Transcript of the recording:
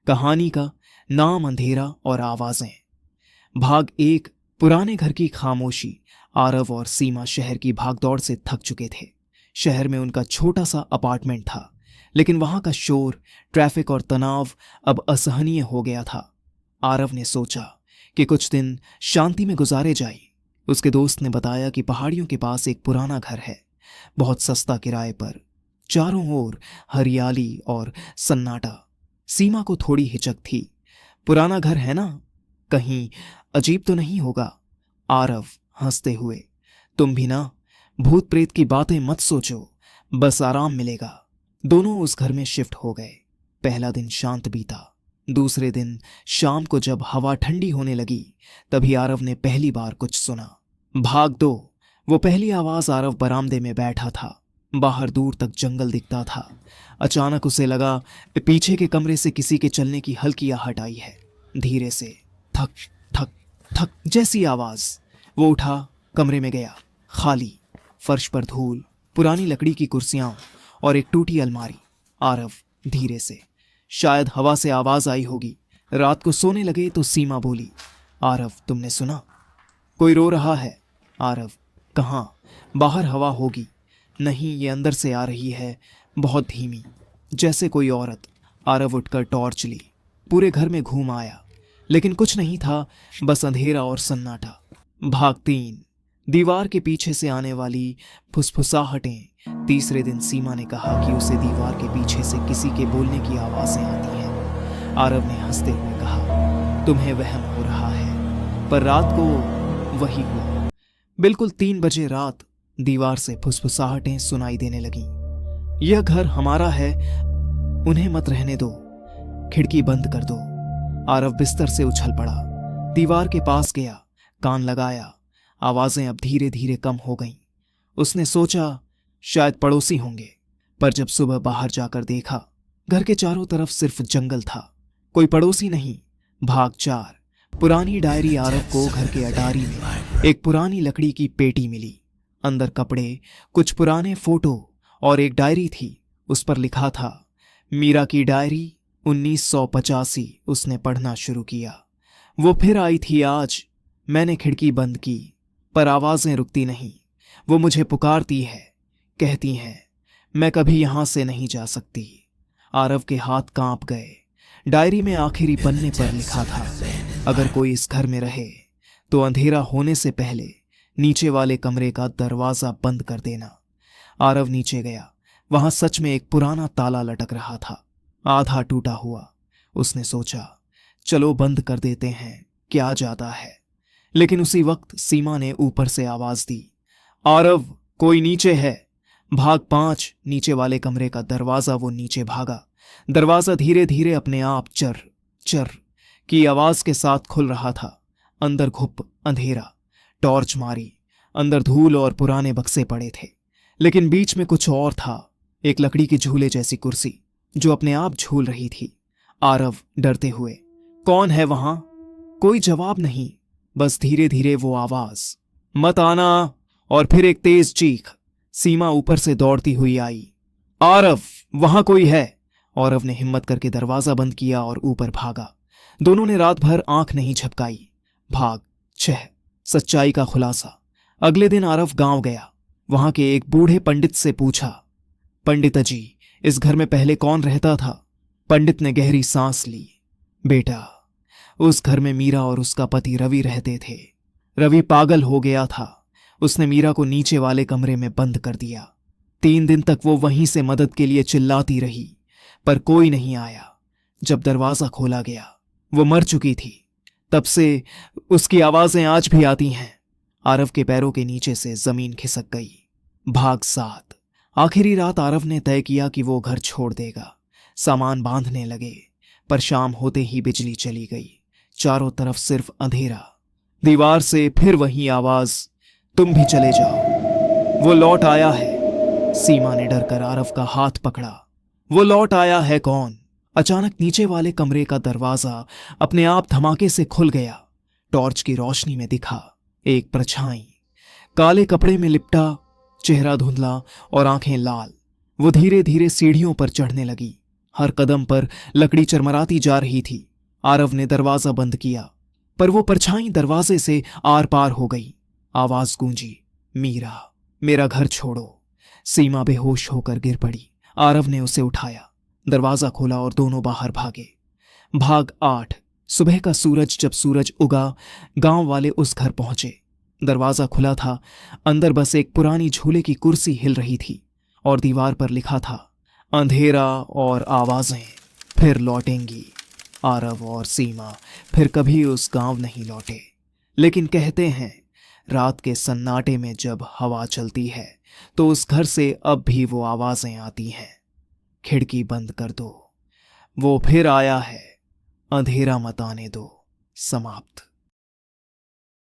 कहानी का नाम अंधेरा और आवाजें। भाग 1। पुराने घर की खामोशी। आरव और सीमा शहर की भागदौड़ से थक चुके थे। शहर में उनका छोटा सा अपार्टमेंट था, लेकिन वहां का शोर, ट्रैफिक और तनाव अब असहनीय हो गया था। आरव ने सोचा कि कुछ दिन शांति में गुजारे जाए। उसके दोस्त ने बताया कि पहाड़ियों के पास एक पुराना घर है, बहुत सस्ता किराए पर। चारों ओर हरियाली और सन्नाटा। सीमा को थोड़ी हिचक थी। पुराना घर है ना, कहीं अजीब तो नहीं होगा? आरव हंसते हुए, तुम भी ना, भूत प्रेत की बातें मत सोचो, बस आराम मिलेगा। दोनों उस घर में शिफ्ट हो गए। पहला दिन शांत बीता। दूसरे दिन शाम को जब हवा ठंडी होने लगी, तभी आरव ने पहली बार कुछ सुना। भाग 2। वो पहली आवाज आरव बरामदे में बैठा था। बाहर दूर तक जंगल दिखता था। अचानक उसे लगा पीछे के कमरे से किसी के चलने की हल्की आहट आई है। धीरे से थक थक थक जैसी आवाज। वो उठा, कमरे में गया। खाली, फर्श पर धूल, पुरानी लकड़ी की कुर्सियां और एक टूटी अलमारी। आरव धीरे से, शायद हवा से आवाज आई होगी। रात को सोने लगे तो सीमा बोली, आरव तुमने सुना? कोई रो रहा है। आरव, कहाँ? बाहर हवा होगी। नहीं, ये अंदर से आ रही है, बहुत धीमी, जैसे कोई औरत। आरव उठकर टॉर्च ली, पूरे घर में घूम आया, लेकिन कुछ नहीं था, बस अंधेरा और सन्नाटा। भाग 3। दीवार के पीछे से आने वाली फुसफुसाहटें। तीसरे दिन सीमा ने कहा कि उसे दीवार के पीछे से किसी के बोलने की आवाजें आती हैं। आरव ने हंसते हुए कहा, तुम्हें वहम हो रहा है, पर रात को वही हुआ। बिल्कुल 3 बजे रात दीवार से फुसफुसाहटें सुनाई देने लगीं। यह घर हमारा है, उन्हें मत रहने दो, खिड़की बंद कर दो। आरव बिस्तर से उछल पड़ा, दीवार के पास गया, कान लगाया। आवाजें अब धीरे धीरे कम हो गईं। उसने सोचा शायद पड़ोसी होंगे, पर जब सुबह बाहर जाकर देखा, घर के चारों तरफ सिर्फ जंगल था, कोई पड़ोसी नहीं। भाग 4। पुरानी डायरी। आरव को घर के अटारी में एक पुरानी लकड़ी की पेटी मिली। अंदर कपड़े, कुछ पुराने फोटो और एक डायरी थी। उस पर लिखा था, मीरा की डायरी 1985। उसने पढ़ना शुरू किया। वो फिर आई थी आज। मैंने खिड़की बंद की, पर आवाजें रुकती नहीं। वो मुझे पुकारती है, कहती है मैं कभी यहां से नहीं जा सकती। आरव के हाथ कांप गए। डायरी में आखिरी पन्ने पर लिखा था, अगर कोई इस घर में रहे तो अंधेरा होने से पहले नीचे वाले कमरे का दरवाजा बंद कर देना। आरव नीचे गया। वहां सच में एक पुराना ताला लटक रहा था, आधा टूटा हुआ। उसने सोचा, चलो बंद कर देते हैं, क्या जाता है। लेकिन उसी वक्त सीमा ने ऊपर से आवाज दी, आरव कोई नीचे है। भाग 5। नीचे वाले कमरे का दरवाजा। वो नीचे भागा। दरवाजा धीरे धीरे अपने आप चर चर की आवाज के साथ खुल रहा था। अंदर घुप अंधेरा। टॉर्च मारी। अंदर धूल और पुराने बक्से पड़े थे, लेकिन बीच में कुछ और था, एक लकड़ी के झूले जैसी कुर्सी जो अपने आप झूल रही थी। आरव डरते हुए, कौन है वहां? कोई जवाब नहीं, बस धीरे धीरे वो आवाज, मत आना। और फिर एक तेज चीख। सीमा ऊपर से दौड़ती हुई आई, आरव वहां कोई है। आरव ने हिम्मत करके दरवाजा बंद किया और ऊपर भागा। दोनों ने रात भर आंख नहीं झपकाई। भाग 6। सच्चाई का खुलासा। अगले दिन आरव गांव गया। वहां के एक बूढ़े पंडित से पूछा, पंडित जी, इस घर में पहले कौन रहता था? पंडित ने गहरी सांस ली, बेटा, उस घर में मीरा और उसका पति रवि रहते थे। रवि पागल हो गया था। उसने मीरा को नीचे वाले कमरे में बंद कर दिया। 3 दिन तक वो वहीं से मदद के लिए चिल्लाती रही, पर कोई नहीं आया। जब दरवाजा खोला गया, वो मर चुकी थी। तब से उसकी आवाजें आज भी आती हैं। आरव के पैरों के नीचे से जमीन खिसक गई। भाग 7। आखिरी रात आरव ने तय किया कि वो घर छोड़ देगा। सामान बांधने लगे, पर शाम होते ही बिजली चली गई। चारों तरफ सिर्फ अंधेरा। दीवार से फिर वही आवाज, तुम भी चले जाओ, वो लौट आया है। सीमा ने डरकर आरव का हाथ पकड़ा। वो लौट आया है कौन? अचानक नीचे वाले कमरे का दरवाजा अपने आप धमाके से खुल गया। टॉर्च की रोशनी में दिखा एक परछाई, काले कपड़े में लिपटा, चेहरा धुंधला और आंखें लाल। वो धीरे धीरे सीढ़ियों पर चढ़ने लगी। हर कदम पर लकड़ी चरमराती जा रही थी। आरव ने दरवाजा बंद किया, पर वो परछाई दरवाजे से आर पार हो गई। आवाज गूंजी, मीरा, मेरा घर छोड़ो। सीमा बेहोश होकर गिर पड़ी। आरव ने उसे उठाया, दरवाजा खोला और दोनों बाहर भागे। भाग 8। सुबह का सूरज जब सूरज उगा, गांव वाले उस घर पहुंचे। दरवाजा खुला था। अंदर बस एक पुरानी झूले की कुर्सी हिल रही थी और दीवार पर लिखा था, अंधेरा और आवाजें फिर लौटेंगी। आरव और सीमा फिर कभी उस गांव नहीं लौटे। लेकिन कहते हैं, रात के सन्नाटे में जब हवा चलती है तो उस घर से अब भी वो आवाजें आती हैं। खिड़की बंद कर दो, वो फिर आया है, अंधेरा मत आने दो। समाप्त।